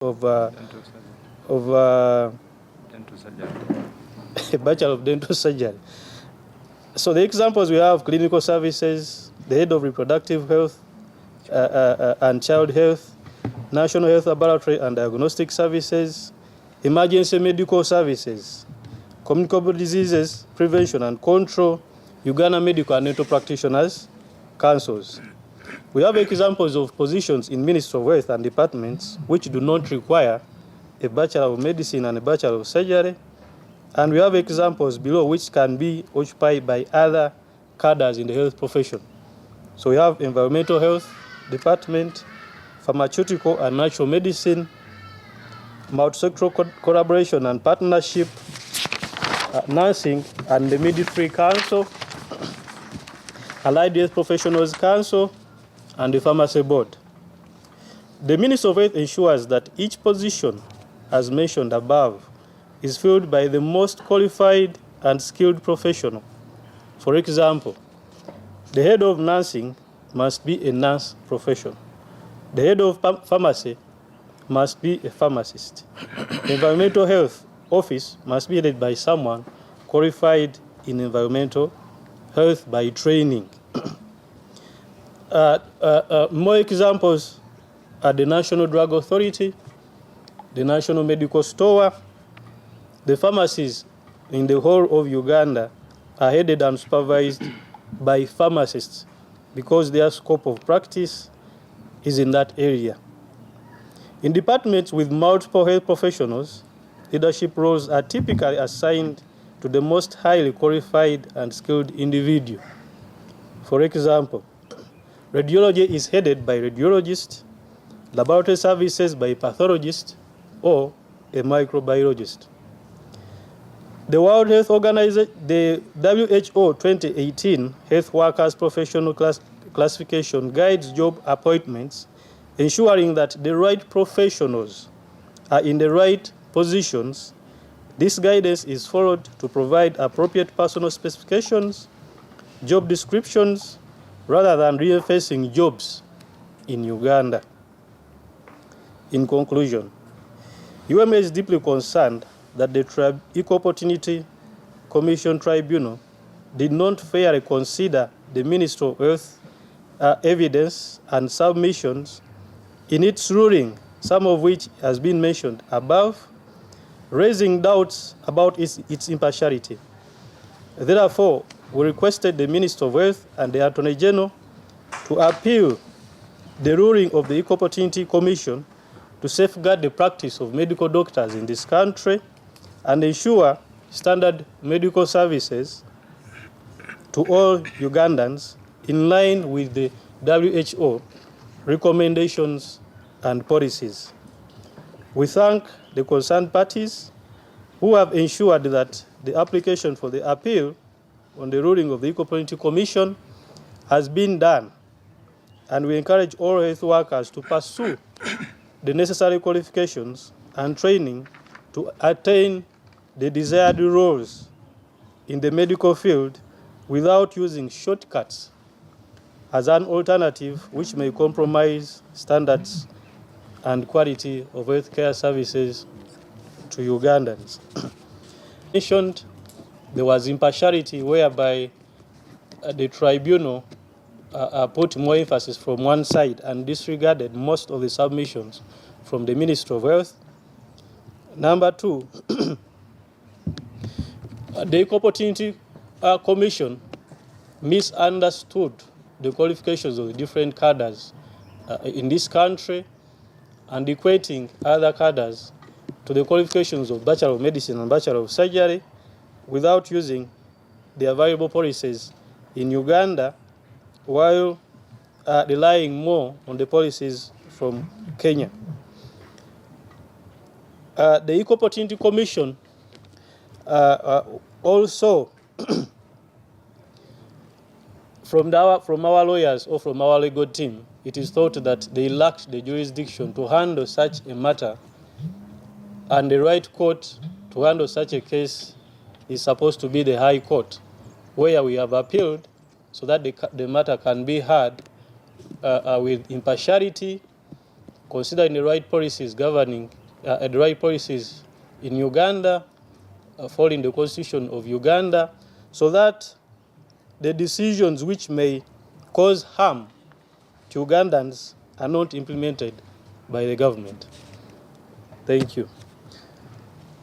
of a Bachelor of Dental Surgery. So the examples we have: clinical services, the head of reproductive health and child health, National Health Laboratory and Diagnostic Services, emergency medical services, communicable diseases prevention and control, Uganda Medical and Dental Practitioners Councils. We have examples of positions in Ministry of Health and departments which do not require a Bachelor of Medicine and a Bachelor of Surgery, and we have examples below which can be occupied by other cadres in the health profession. So we have Environmental Health Department, Pharmaceutical and Natural Medicine, Multi-sectoral Collaboration and Partnership, Nursing and the Midwifery Council, Allied Health Professionals Council, and the Pharmacy Board. The Ministry of Health ensures that each position, as mentioned above, is filled by the most qualified and skilled professional. For example, the head of nursing must be a nurse professional. The head of pharmacy must be a pharmacist. The environmental health office must be headed by someone qualified in environmental health by training. More examples are the National Drug Authority, the National Medical Store. The pharmacies in the whole of Uganda are headed and supervised by pharmacists because their scope of practice is in that area. In departments with multiple health professionals, leadership roles are typically assigned to the most highly qualified and skilled individual. For example, radiology is headed by a radiologist, laboratory services by a pathologist or a microbiologist. The World Health Organization, the WHO 2018 Health Workers Professional Classification guides job appointments, ensuring that the right professionals are in the right positions. This guidance is followed to provide appropriate personal specifications, job descriptions, rather than reinforcing jobs in Uganda. In conclusion, UMA is deeply concerned that the Equal Opportunity Commission Tribunal did not fairly consider the Ministry of Health evidence and submissions in its ruling, some of which has been mentioned above, raising doubts about its impartiality. Therefore, we requested the Minister of Health and the Attorney General to appeal the ruling of the Equal Opportunity Commission to safeguard the practice of medical doctors in this country and ensure standard medical services to all Ugandans in line with the WHO recommendations and policies. We thank the concerned parties who have ensured that the application for the appeal on the ruling of the Equal Opportunity Commission has been done, and we encourage all health workers to pursue the necessary qualifications and training to attain the desired roles in the medical field without using shortcuts as an alternative which may compromise standards and quality of healthcare services to Ugandans. Mentioned, there was impartiality whereby the tribunal put more emphasis from one side and disregarded most of the submissions from the Ministry of Health. Number two, the Equal Opportunity Commission misunderstood the qualifications of the different cadres in this country and equating other cadres to the qualifications of Bachelor of Medicine and Bachelor of Surgery without using the available policies in Uganda, while relying more on the policies from Kenya. The Equal Opportunity Commission also, from our lawyers or from our legal team, it is thought that they lacked the jurisdiction to handle such a matter, and the right court to handle such a case is supposed to be the High Court, where we have appealed so that the matter can be heard with impartiality considering the right policies governing, the right policies in Uganda, following the Constitution of Uganda, so that the decisions which may cause harm to Ugandans are not implemented by the government. Thank you.